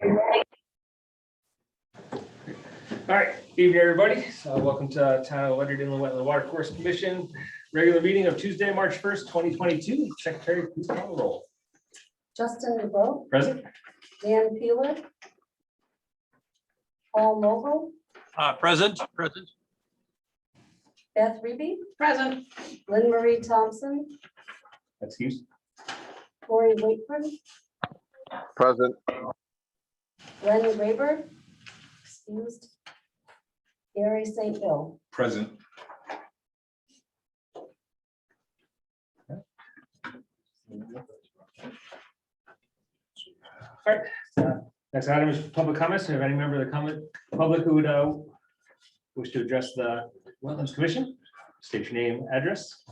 All right, evening, everybody. So welcome to Town of Ledyard Inland Wetland Water Course Commission regular meeting of Tuesday, March 1st, 2022. Secretary, please call the roll. Justin LeBeau, Present. Dan Peeler, Paul Mogul, Present. Beth Reby, Present. Lynn Marie Thompson, Excuse. Corey Wakeford, Present. Glenn Graber, excused, Gary St. Bill. Present. All right. Next item is public comments. Do you have any member of the public who would wish to address the Wetlands Commission? State your name, address.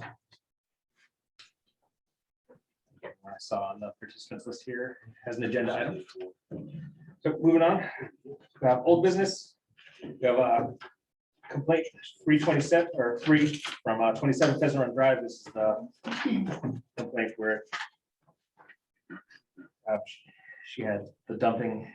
I saw on the participants list here has an agenda item. So moving on, we have old business. We have a complaint 327 or 3 from 27 Pheasant Run Drive. This is the complaint where she had the dumping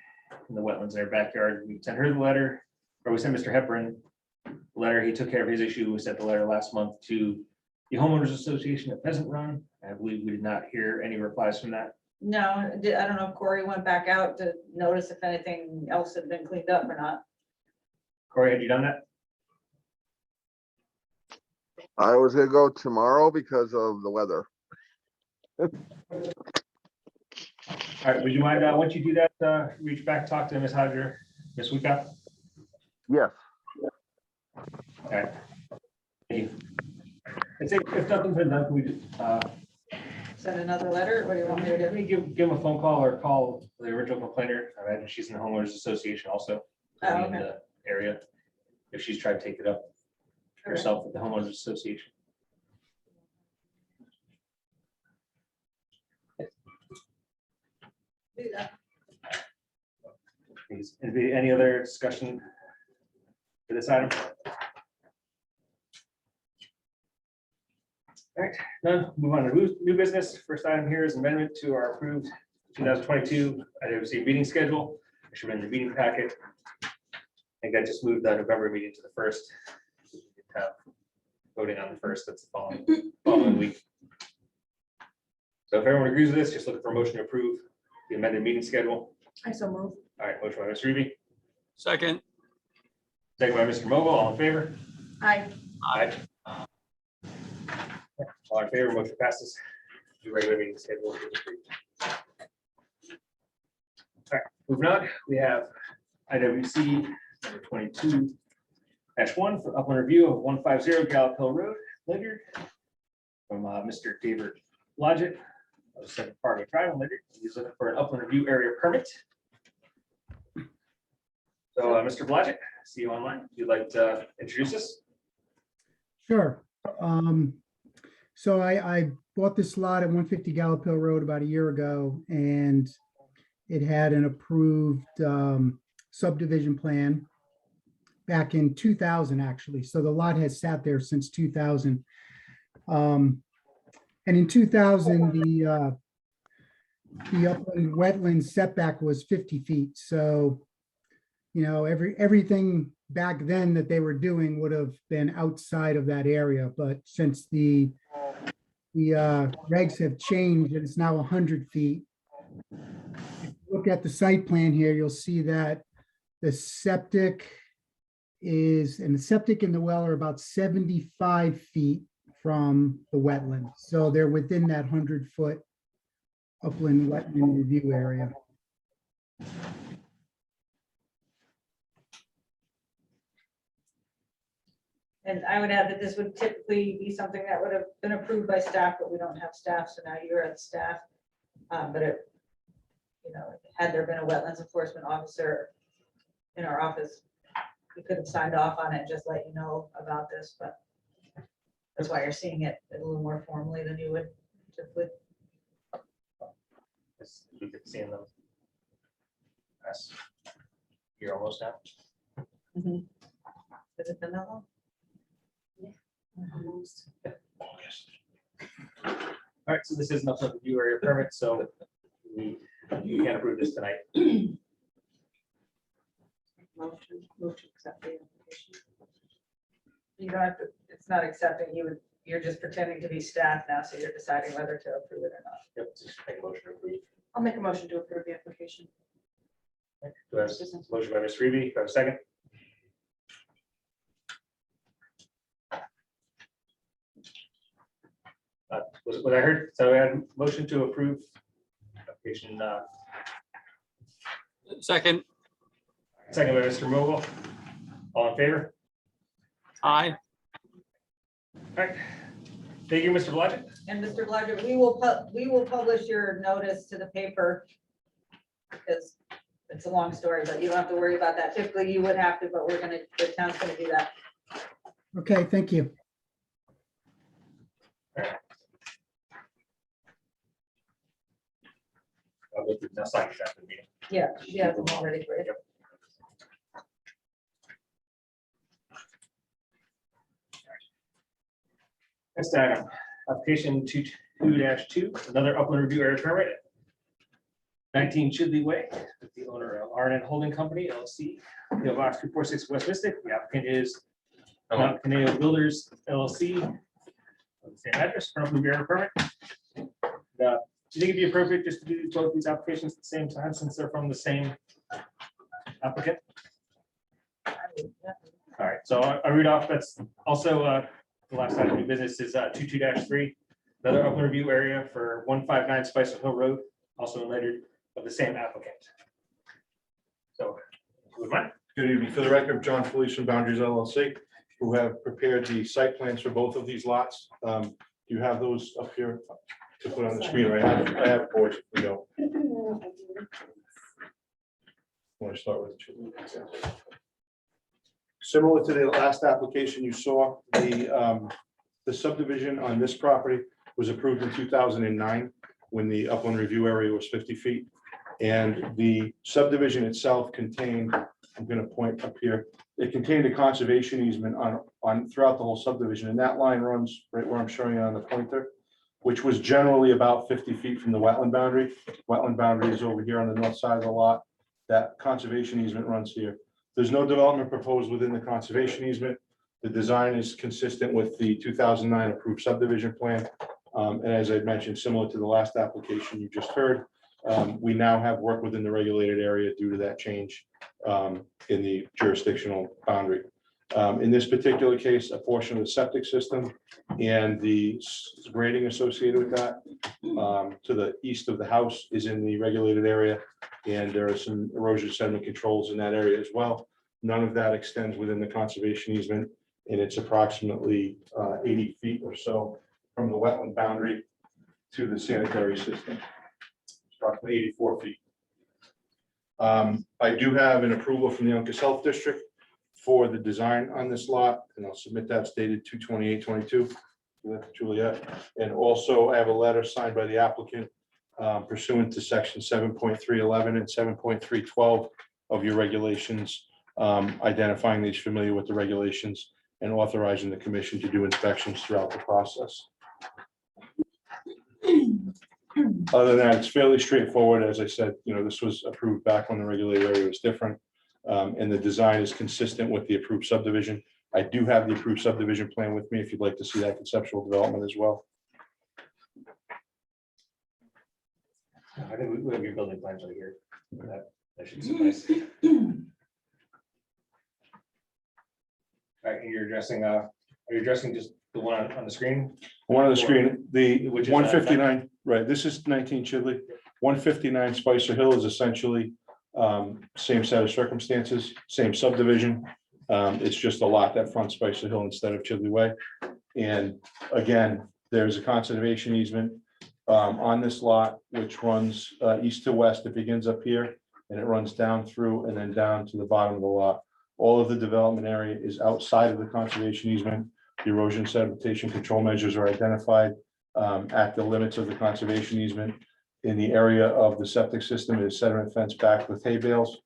in the wetlands in her backyard. We sent her the letter, or we sent Mr. Hepburn the letter. He took care of his issue. We sent the letter last month to the homeowners association at Pheasant Run. I believe we did not hear any replies from that. No, I don't know if Corey went back out to notice if anything else had been cleaned up or not. Corey, had you done that? I was gonna go tomorrow because of the weather. All right, would you mind, once you do that, reach back, talk to Ms. Hodger, Ms. Wickoff? Yes. All right. Thank you. I'd say if nothing's been done, can we just, Send another letter, what do you want me to let do? me give him a phone call or call the original complainer. I imagine she's in the homeowners association also. Oh, in okay. the area. If she's tried to take it up herself with the homeowners association. Do that. Please, any other discussion for this item? All right, none. Move on to new business. First item here is amendment to our approved 2022 IWWC meeting schedule. I should have been in the meeting packet. I think I just moved the November meeting to the 1st. Voting on the 1st, that's the following week. So if everyone agrees with this, just looking for a motion to approve the amended meeting schedule. I so move. All right, motion by Mr. Ruby, Second. second by Mr. Mogul, all in favor? Aye. Aye. All in favor, motion passes. The regular meeting schedule is approved. All right, moving on, we have IWC number 22-1 for upland review of 150 Gallup Hill Road, Ledyard, from Mr. David Blodgett of 7 Fargo Drive in Ledyard. He's looking for an upland review area permit. So, Mr. Blodgett, see you online. If you'd like to introduce us. Sure. So I bought this lot at 150 Gallup Hill Road about a year ago, and it had an approved subdivision plan back in 2000, actually. So the lot has sat there since 2000. And in 2000, the upland wetland setback was 50 feet. So, you know, everything back then that they were doing would have been outside of that area. But since the regs have changed and it's now 100 feet, if you look at the site plan here, you'll see that the septic and the well are about 75 feet from the wetland. So they're within that 100-foot upland wetland review area. And I would add that this would typically be something that would have been approved by staff, but we don't have staff, so now you're at staff. But it, you know, had there been a wetlands enforcement officer in our office, we could have signed off on it, just let you know about this, but that's why you're seeing it a little more formally than you would typically. We've been seeing them. Yes. You're almost now. Has it been that long? Almost. All right, so this is an upland review area permit, so we can't approve this tonight. Move to accept the application. You don't have to, it's not accepting, you're just pretending to be staff now, so you're deciding whether to approve it or not. Yep, just make a motion to approve. I'll make a motion to approve the application. Do I have a motion by Ms. Reeby, do I have a second? Was what I heard, so I had a motion to approve application, Second. second by Mr. Mogul. All in favor? Aye. All right. Thank you, Mr. Blodgett. And Mr. Blodgett, we will publish your notice to the paper because it's a long story, but you don't have to worry about that. Typically you would have to, but the town's gonna do that. Okay, thank you. I'll go through the slides after the meeting. Yeah, she has them all ready for you. Next item, application 22-2, another upland review area permit. 19 Chidley Way, with the owner of R&amp Holding Company, LLC, PO Box 246 West Mystic. The applicant is Kineo Builders, LLC. On the same address, for upland review area permit. Do you think it'd be appropriate just to do both these applications at the same time since they're from the same applicant? All right, so I'll read off. That's also the last item of new business is 22-3, another upland review area for 159 Spicer Hill Road, also in Ledyard, of the same applicant. So, who would mind? Good evening. For the record, John Felician Boundaries LLC, who have prepared the site plans for both of these lots. Do you have those up here to put on the screen? Right, I have boards. If we don't. Want to start with similar to the last application you saw, the subdivision on this property was approved in 2009 when the upland review area was 50 feet. And the subdivision itself contained, I'm going to point up here, it contained a conservation easement on throughout the whole subdivision. And that line runs right where I'm showing you on the pointer, which was generally about 50 feet from the wetland boundary. Wetland boundary is over here on the north side of the lot. That conservation easement runs here. There's no development proposed within the conservation easement. The design is consistent with the 2009 approved subdivision plan. And as I mentioned, similar to the last application you just heard, we now have work within the regulated area due to that change in the jurisdictional boundary. In this particular case, a portion of the septic system and the grading associated with that to the east of the house is in the regulated area. And there are some erosion sediment controls in that area as well. None of that extends within the conservation easement, and it's approximately 80 feet or so from the wetland boundary to the sanitary system. Approximately 84 feet. I do have an approval from the Uncas Health District for the design on this lot, and I'll submit that stated 2/28/22. Juliet, and also I have a letter signed by the applicant pursuant to section 7.311 and 7.312 of your regulations, identifying these familiar with the regulations and authorizing the commission to do inspections throughout the process. Other than that, it's fairly straightforward. As I said, this was approved back when the regulated area was different. And the design is consistent with the approved subdivision. I do have the approved subdivision plan with me if you'd like to see that conceptual development as well. I think we have your building plans right here. That should suffice. All right, and you're addressing, are you addressing just the one on the screen? One on the screen, the Which is, 159, right, this is 19 Chidley. 159 Spicer Hill is essentially same set of circumstances, same subdivision. It's just a lot that fronts Spicer Hill instead of Chidley Way. And again, there's a conservation easement on this lot, which runs east to west. It begins up here and it runs down through and then down to the bottom of the lot. All of the development area is outside of the conservation easement. The erosion sedimentation control measures are identified at the limits of the conservation easement. In the area of the septic system is sediment fence back with hay bales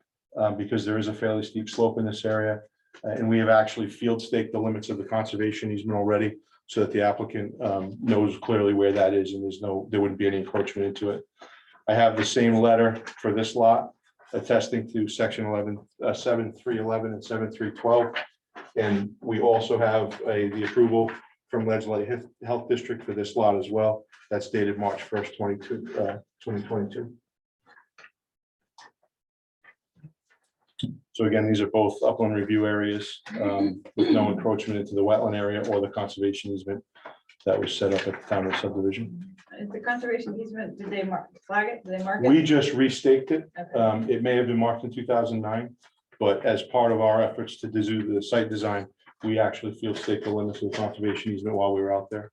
because there is a fairly steep slope in this area. And we have actually field staked the limits of the conservation easement already so that the applicant knows clearly where that is and there wouldn't be any encroachment into it. I have the same letter for this lot attesting to section 11, 7.3.11 and 7.3.12. And we also have the approval from Ledgely Health District for this lot as well. That's dated March 1st, 2022. So again, these are both upland review areas with no encroachment into the wetland area or the conservation easement that was set up at the time of subdivision. Is the conservation easement, did they flag it? Did they mark it? We just restaked it. Okay. It may have been marked in 2009, but as part of our efforts to do the site design, we actually field staked the limits of the conservation easement while we were out there.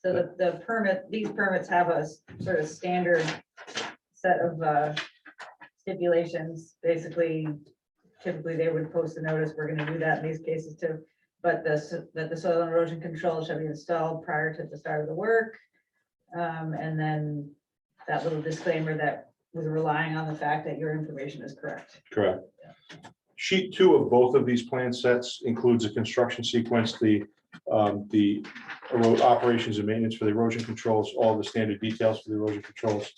So the permit, these permits have a sort of standard set of stipulations. Basically, typically they would post a notice, we're gonna do that in these cases too. But that the soil erosion control shall be installed prior to the start of the work. And then that little disclaimer that was relying on the fact that your information is correct. Correct. Sheet 2 of both of these plan sets includes a construction sequence, the operations and maintenance for the erosion controls, all the standard details for the erosion controls.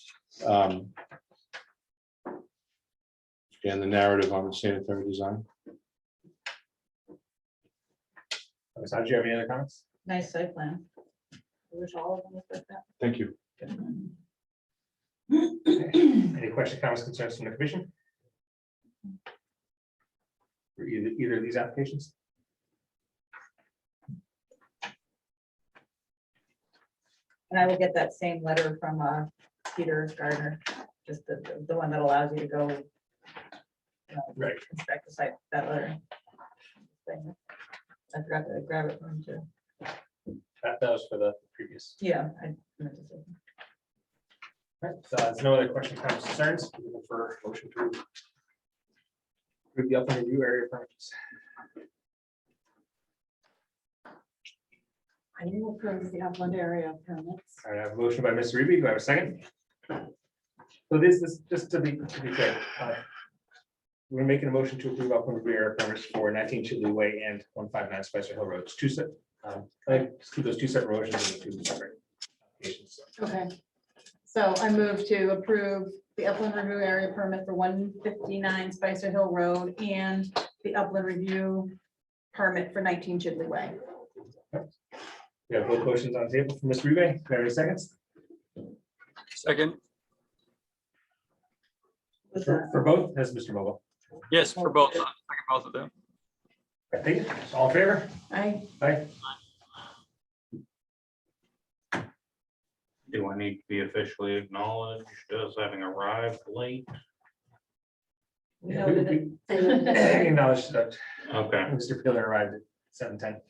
And the narrative on the sanitary design. So do you have any other comments? Nice site plan. I wish all of them looked like that. Thank you. Any questions, comments, concerns from the commission? For either of these applications? And I will get that same letter from Peter Gardner, just the one that allows you to go Right. inspect the site, that letter. I forgot to grab it from him too. That was for the previous. Yeah, I meant to say. All right, so there's no other questions, comments, concerns. We're looking for a motion to approve the upland review area permits. I will approve the upland area permits. All right, I have a motion by Mr. Reeby. Do I have a second? So this just to be clear, we're making a motion to approve upland review area permits for 19 Chidley Way and 159 Spicer Hill Road. It's two set. Let's keep those two separate motions and two separate applications. Okay. So I move to approve the upland review area permit for 159 Spicer Hill Road and the upland review permit for 19 Chidley Way. We have both motions on the table from Mr. Reeby. Do I have any seconds? Second. For both, has Mr. Vogel. Yes, for both. Second both of them. Thank you. All in favor? I Aye. Do I need to be officially acknowledged as having arrived late? We noted it. Acknowledge that Okay. Mr. Peeler arrived at 7:10.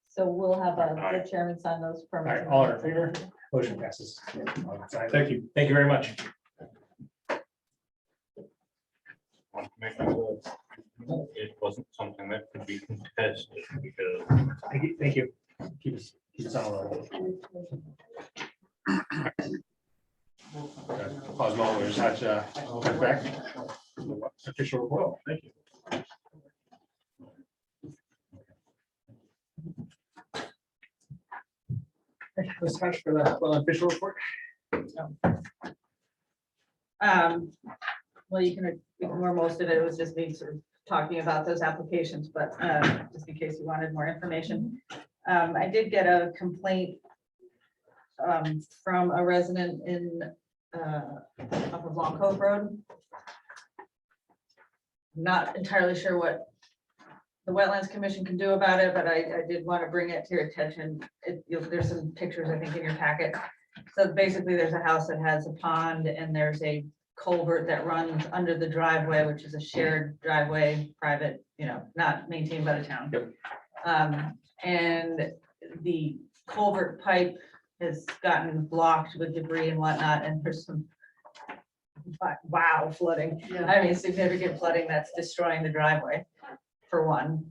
So we'll have the chairman sign those All permits. right, all in favor? Motion passes. Thank you. Thank you very much. Want to make sure it wasn't something that could be contested because Thank you. Keep us on. the road. Pause a moment, we'll just have back. Official report. Thank you. Let's touch for the official report. Well, you can ignore most of it. It was just me sort of talking about those applications, but just in case you wanted more information. I did get a complaint from a resident in off of Long Cove Road. Not entirely sure what the Wetlands Commission can do about it, but I did want to bring it to your attention. There's some pictures, I think, in your packet. So basically, there's a house that has a pond and there's a culvert that runs under the driveway, which is a shared driveway, private, not maintained by the town. Yep. And the culvert pipe has gotten blocked with debris and whatnot, and there's some flooding. Yeah. I mean, significant flooding that's destroying the driveway, for one.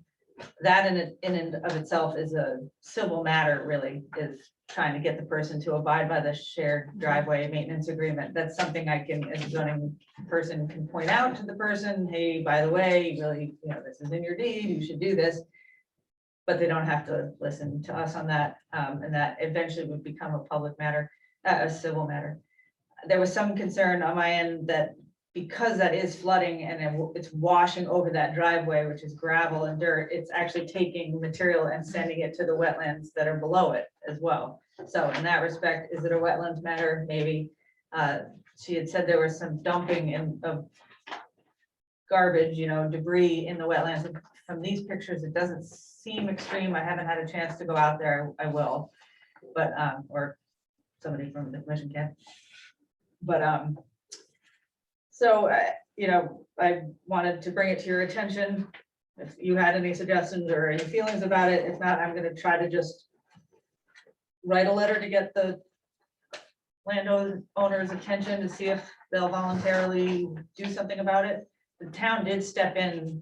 That in and of itself is a civil matter, really, is trying to get the person to abide by the shared driveway maintenance agreement. That's something I can, as a zoning person, can point out to the person, hey, by the way, really, this is in your deed, you should do this. But they don't have to listen to us on that, and that eventually would become a public matter, a civil matter. there was some concern on my end that because that is flooding and it's washing over that driveway, which is gravel and dirt, it's actually taking material and sending it to the wetlands that are below it as well. So in that respect, is it a wetlands matter? Maybe. She had said there was some dumping of garbage, debris in the wetlands. From these pictures, it doesn't seem extreme. I haven't had a chance to go out there. I will. But, or somebody from the commission can. But, so, I wanted to bring it to your attention. If you had any suggestions or any feelings about it, if not, I'm gonna try to just write a letter to get the landowner's attention to see if they'll voluntarily do something about it. The town did step in,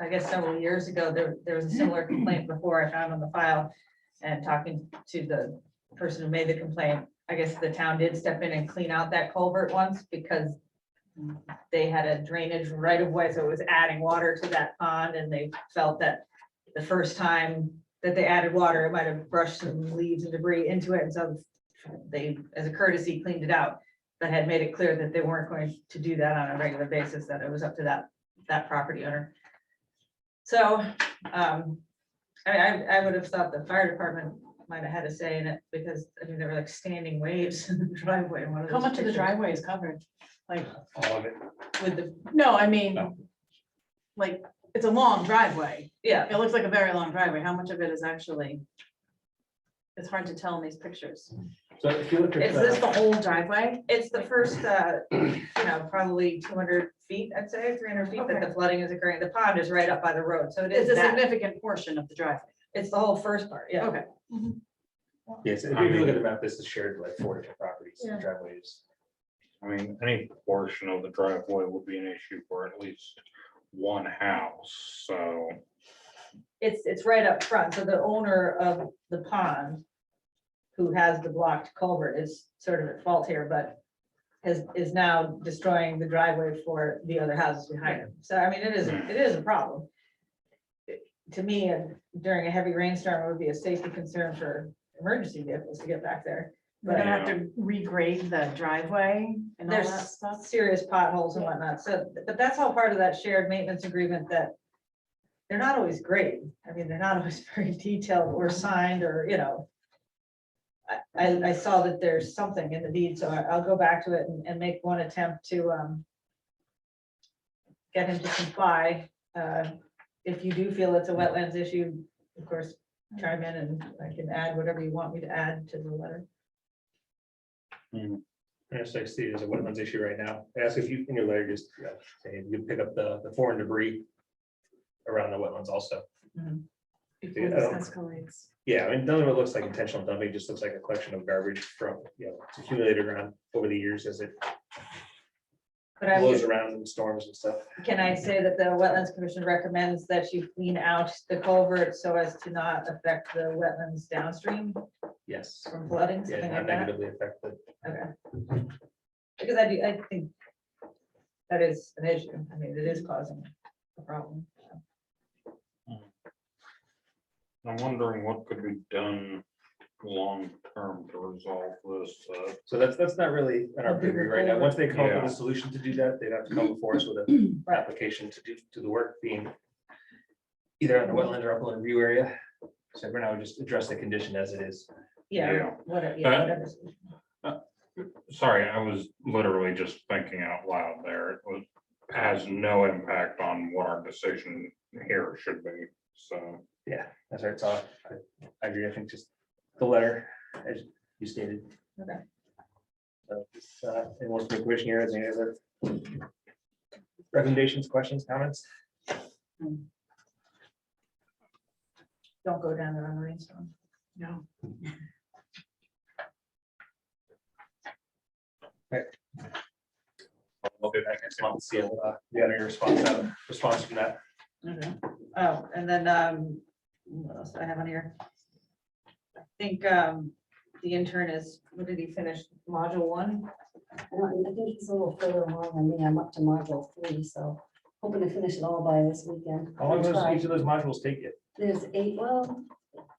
I guess several years ago. There was a similar complaint before I found on the file, and talking to the person who made the complaint, I guess the town did step in and clean out that culvert once because they had a drainage right of way, so it was adding water to that pond, and they felt that the first time that they added water, it might have brushed some leaves and debris into it, and so they, as a courtesy, cleaned it out, but had made it clear that they weren't going to do that on a regular basis, that it was up to that property owner. So, I would have thought the fire department might have had a say in it, because, there were like standing waves in the driveway. in one of How those much of the pictures. driveway is covered? Like, All of it. With the, no, I mean, Oh. like, it's a long driveway. yeah, It looks like a very long driveway. How much of it is actually? It's hard to tell in these pictures. So if you look at. Is Is this the whole driveway? it's the first, probably 200 feet, I'd say, 300 feet that the flooding is occurring. The pond is right up by the road, so it is It's a that, significant portion of the driveway. it's the whole first part, yeah. Okay. Yes, if you look at the map, this is shared like 4 different properties, Yeah. driveways. I mean, any portion of the driveway would be an issue for at least one house, so. It's right up front, so the owner of the pond, who has the blocked culvert, is sort of at fault here, but is now destroying the driveway for the other houses behind him. So, it is a problem. To me, during a heavy rainstorm, it would be a safety concern for emergency vehicles to get back there. We're gonna have to regrade the driveway and all There's that stuff. serious potholes and whatnot, so, but that's all part of that shared maintenance agreement that they're not always great. They're not always very detailed or signed, or, I saw that there's something in the deed, so I'll go back to it and make one attempt to get him to comply. If you do feel it's a wetlands issue, of course, chime in and I can add whatever you want me to add to the letter. Yes, I see there's a wetlands issue right now. I ask if you, in your letter, just say you pick up the foreign debris around the wetlands also. Before I this don't- escalates. Yeah, none of it looks like intentional dumping, it just looks like a collection of garbage from, it's accumulated around over the years as it But blows around in storms and stuff. can I say that the Wetlands Commission recommends that you clean out the culvert so as to not affect the wetlands downstream Yes. from flooding, Yeah, something not like that? negatively affected. Okay. Because I think that is an issue. It is causing a problem. I'm wondering what could be done long-term to resolve this. So that's not really in our purview right now. Once they come up Yeah. with a solution to do that, they'd have to come before us with an application to do the work being either on the wetland or upland review area. So for now, we just address the condition as it is. Yeah, Yeah. whatever. Sorry, I was literally just thinking out loud there. It was, has no impact on what our decision here should be, so. Yeah, that's right. So I agree. I think just the letter, as you stated. Okay. So, anyone from the commission here has any other recommendations, questions, comments? Don't go down there on the rainstorm. No. We'll do that next month, see if we got any response from that. Okay. Oh, and then, what else do I have on here? I think, the intern is, what did he finish, module 1? I think he's a little further along than me. I'm up to module 3, so hoping to finish it all by this weekend. How long I'll does try. each of those modules take you? There's 8, well,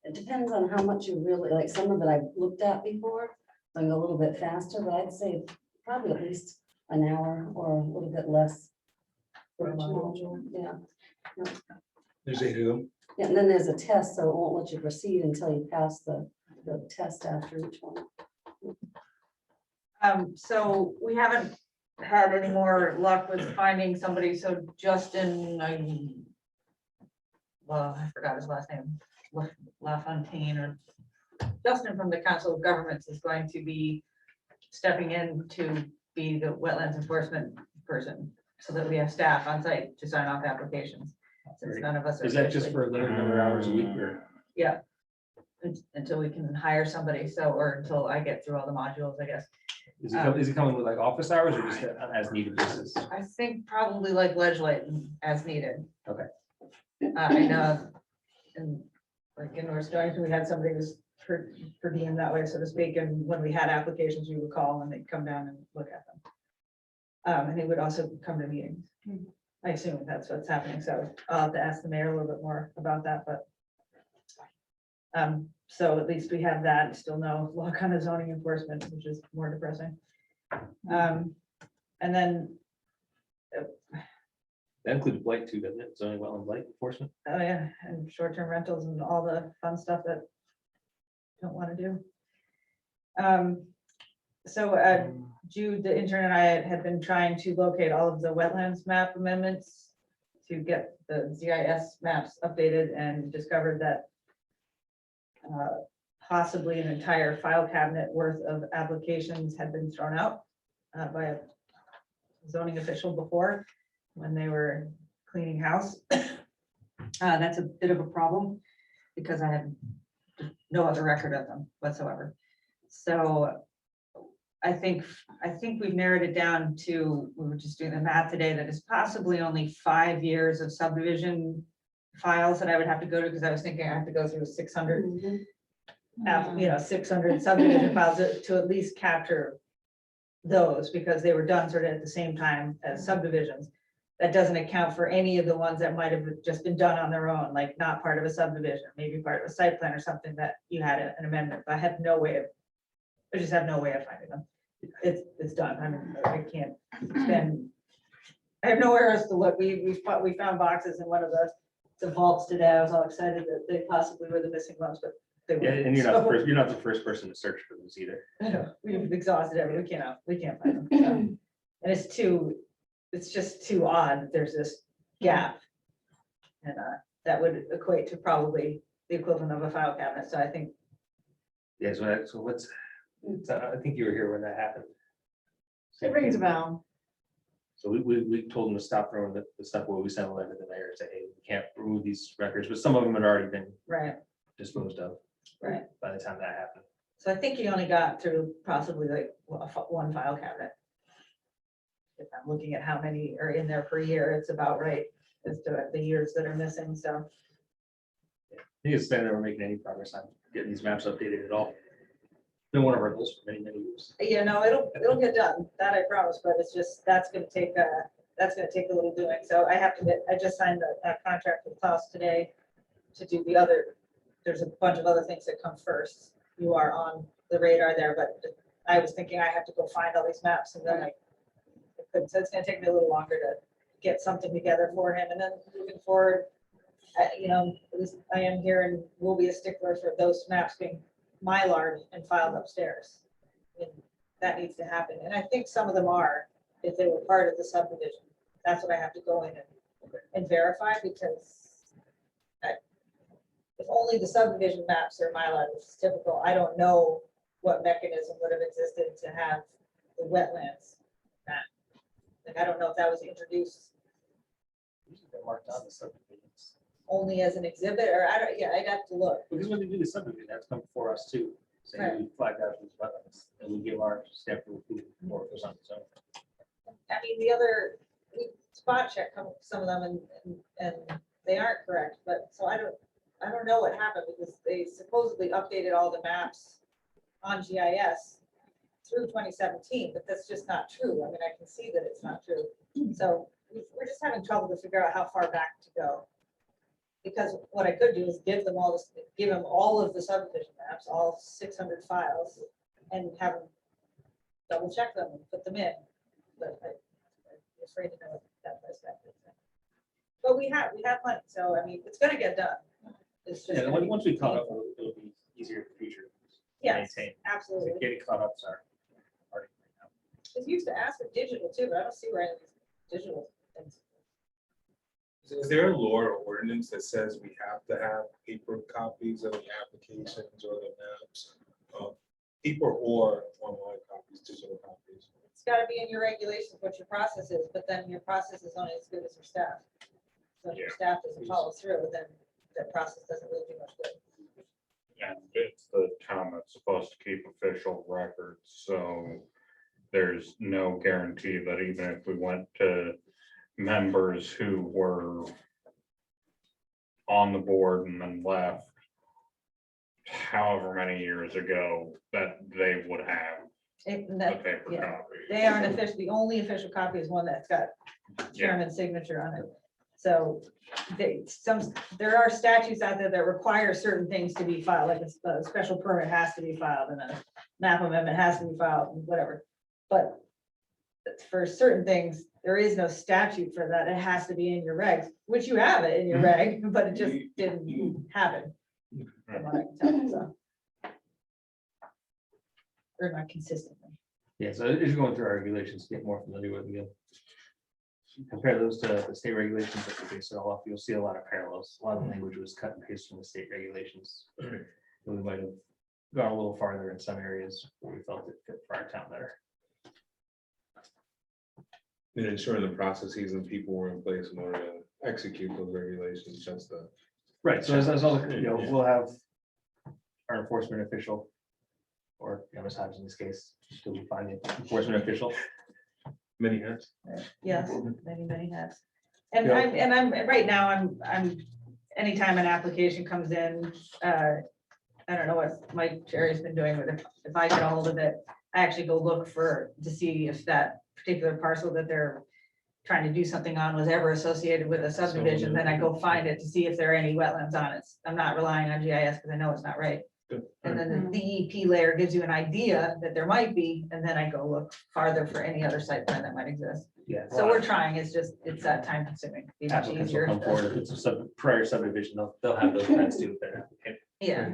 it depends on how much you really, like some of it I've looked at before, like a little bit faster, but I'd say probably at least an hour or a little bit less. For a module, yeah. There's 8 of them. Yeah, and then there's a test, so it won't let you proceed until you pass the test after each one. So we haven't had any more luck with finding somebody, so Justin, well, I forgot his last name, LaFontaine, or Justin from the Council of Governments is going to be stepping in to be the wetlands enforcement person, so that we have staff on site to sign off applications. Since none of us are. Is that just officially- for a limited number of hours a week or? Yeah. Until we can hire somebody, so, or until I get through all the modules, I guess. Is he coming with like office hours or just on as needed basis? I think probably like legislate as needed. Okay. I know, and like in North Stonington, we had somebody who's per diem that way, so to speak, and when we had applications, we would call and they'd come down and look at them. And he would also come to meetings. I assume that's what's happening, so I'll have to ask the mayor a little bit more about that, but so at least we have that, still no law kind of zoning enforcement, which is more depressing. And then, That includes blight too, doesn't it? Zoning wetland blight enforcement? oh yeah, and short-term rentals and all the fun stuff that don't want to do. So Jude, the intern, and I had been trying to locate all of the wetlands map amendments to get the GIS maps updated, and discovered that possibly an entire file cabinet worth of applications had been thrown out by a zoning official before, when they were cleaning house. That's a bit of a problem, because I have no other record of them whatsoever. So I think we've narrowed it down to, we were just doing the math today, that is possibly only 5 years of subdivision files that I would have to go to, because I was thinking I have to go through 600, Mhm. 600 subdivision files to at least capture those, because they were done sort of at the same time as subdivisions. That doesn't account for any of the ones that might have just been done on their own, like not part of a subdivision, maybe part of a site plan or something that you had an amendment, but I have no way of, I just have no way of finding them. It's done. I mean, I can't spend, I have nowhere else to look. We found boxes in one of the vaults today. I was all excited that they possibly were the missing ones, but they Yeah, weren't. and you're not the So, first, you're not the first person to search for those either. I know, we've exhausted everything. We can't find them. So. And it's just too odd that there's this gap. And that would equate to probably the equivalent of a file cabinet. So I think, Yeah, so what's, I think you were here when that happened. It rings a bell. So we told them to stop throwing the stuff where we sent a letter to the mayor and say, hey, we can't remove these records, but some of them had already been right, disposed of right. by the time that happened. So I think he only got through possibly like one file cabinet. If I'm looking at how many are in there per year, it's about right as to the years that are missing, so. I think it's saying that we're making any progress on getting these maps updated at all. Been one of our goals for many, many years. Yeah, no, it'll get done, that I promise, but it's just, that's gonna take a little doing, so I have to I just signed a contract with Klaus today to do the other, there's a bunch of other things that come first. You are on the radar there, but I was thinking I have to go find all these maps, and then so it's gonna take me a little longer to get something together for him, and then moving forward, at least I am here and will be a stickler for those maps being Mylar and filed upstairs. And that needs to happen, and I think some of them are, if they were part of the subdivision. That's what I have to go in and verify, because if only the subdivision maps are Mylar, which is typical, I don't know what mechanism would have existed to have the wetlands map. Like, I don't know if that was introduced They're marked on the subdivisions. only as an exhibit, or I'd have to look. Because when they do the subdivision, that's come before us too. So Right. we flag out these wetlands and we give our stamp of approval before it goes on its own. I mean, we spot check some of them and they aren't correct, but so I don't know what happened, because they supposedly updated all the maps on GIS through 2017, but that's just not true. I mean, I can see that it's not true. So we're just having trouble to figure out how far back to go. Because what I could do is give them all of the subdivision maps, all 600 files, and have them double check them and put them in. But I'm afraid to know what that price tag is. But we have money, so I mean, it's gonna get done. It's just Yeah, gonna be once we caught up, painful. it'll be easier in the future. to Yes, maintain. absolutely. Getting caught up, sorry. It's used to ask for digital too, but I don't see where any of these digital things. Is there a law or ordinance that says we have to have paper copies of the applications or the maps? Paper or online copies, digital copies? It's gotta be in your regulations what your process is, but then your process is only as good as your staff. So if your Yeah. staff doesn't follow through, then that process doesn't really do much good. And it's the town that's supposed to keep official records, so there's no guarantee that even if we went to members who were on the board and then left however many years ago, that they would have the That, paper yeah. copy. they aren't official, the only official copy is one that's got chairman's signature on it. So there are statutes out there that require certain things to be filed, like a special permit has to be filed and a map amendment has to be filed, whatever. But for certain things, there is no statute for that. It has to be in your regs, which you have it in your reg, but it just didn't happen. From what I can tell, so. Or not consistently. Yeah, so as you're going through our regulations, get more familiar with them. Compare those to the state regulations that we base it all off, you'll see a lot of parallels. A lot of the language was cut and pasted from the state regulations. And we might have gone a little farther in some areas where we felt it fit for our town better. And ensuring the processes and people were in place in order to execute those regulations, that's the. Right, so as all, we'll have our enforcement official, or Ms. Hodges in this case, still be fine, the enforcement official. Many hats. Yes, many has. And Yeah. I'm, right now, I'm, anytime an application comes in, I don't know what Mike Jerry's been doing, but if I get a hold of it, I actually go look to see if that particular parcel that they're trying to do something on was ever associated with a subdivision, then I go find it to see if there are any wetlands on it. I'm not relying on GIS because I know it's not right. And then the DEP layer gives you an idea that there might be, and then I go look farther for any other site plan that might exist. Yeah. So we're trying, it's that time consuming. Be much Applicants will easier. come forward, if it's a prior subdivision, they'll have those plans too. Yeah,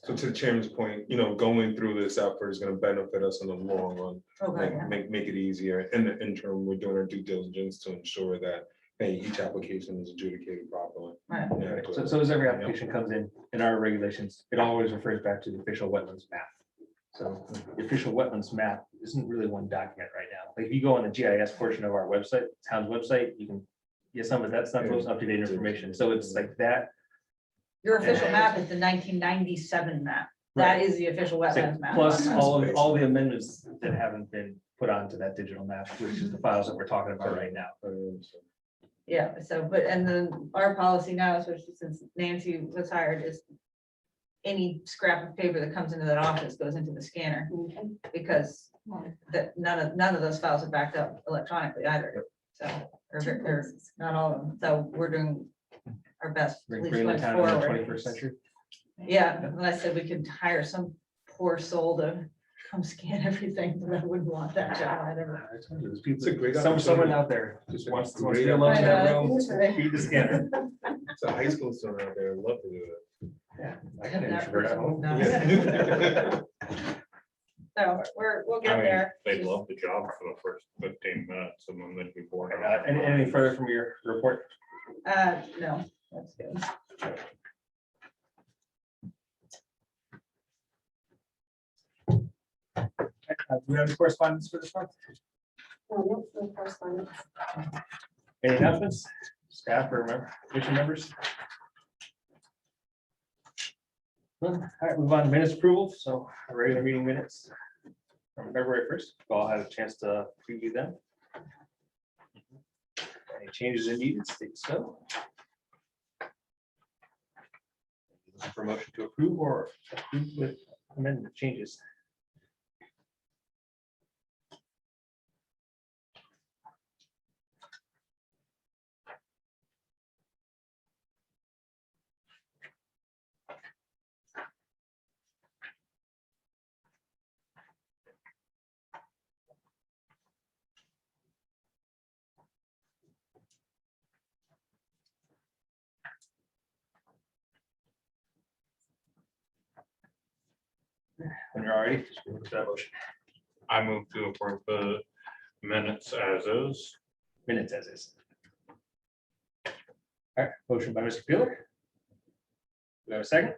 So to the chairman's point, going through this effort is gonna benefit us in the long run. okay, yeah. Make it easier. In the interim, we're doing our due diligence to ensure that, hey, each application is adjudicated properly. Right. Yeah, So as every application comes in our regulations, it always refers back to the official wetlands map. So the official wetlands map isn't really one document right now. Like if you go on the GIS portion of our website, town's website, you can get some of that's not most up-to-date information. So it's like that. Your official map is the 1997 map. That is the official wetlands map. Plus all the amendments that haven't been put onto that digital map, which is the files that we're talking about right now. Yeah, so, and then our policy now, especially since Nancy was hired, is any scrap of paper that comes into that office goes into the scanner, because none of those files are backed up electronically either. So, or not all of them. So we're doing our best. at least Bring the going town into the forward. 21st century. Yeah, and I said we could hire some poor soul to come scan everything, but I wouldn't want that job. I never. There's people, It's a great someone opportunity. out there just wants to Great be alone in that opportunity. room, feed the scanner. So high school student out there, love to do Yeah. I Have can that introvert at person home. now. that. So we'll I get mean, there. they'd Just- love the job for the first 15 minutes and then they'd be bored. Anything further from your report? No, that's good. Do we have any correspondence for this month? No correspondence. Any announcements? Staff or commission members? All right, move on to minutes approval. So our regular meeting minutes from February 1st. We all had a chance to preview them. Any changes in needed, state so. Looking for motion to approve or approve with amendment changes. When you're already, just move to that motion. I move to approve the minutes as is. Minutes as is. All right, motion by Mr. Peeler. Do we have a second?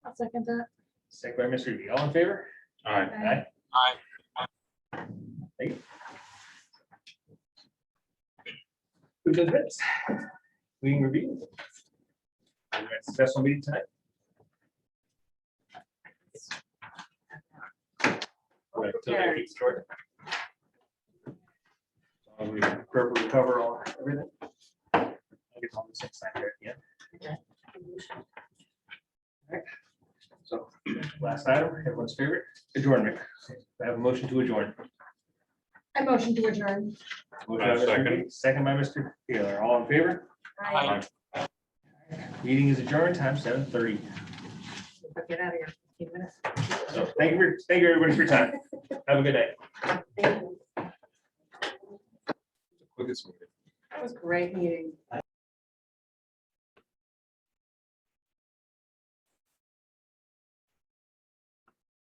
I'll second that. Second by Mr. Reed. All in favor? Aye. Aye. Thank you. Who does minutes? Meeting review. We had a Special meeting tonight. Right, till the next short. We appropriately cover all, everything. I guess all the six sign there at the end. Alright. So, last item, everyone's favorite, adjournment. I have a motion to adjourn. I motion to adjourn. Motion by Mr. Second. Reed, second by Mr. Taylor. All in favor? Aye. Meeting is adjourned, time 7:30. Get out of here. 15 minutes. So thank you everybody for your time. Have a good day. Quickest meeting. That was a great meeting.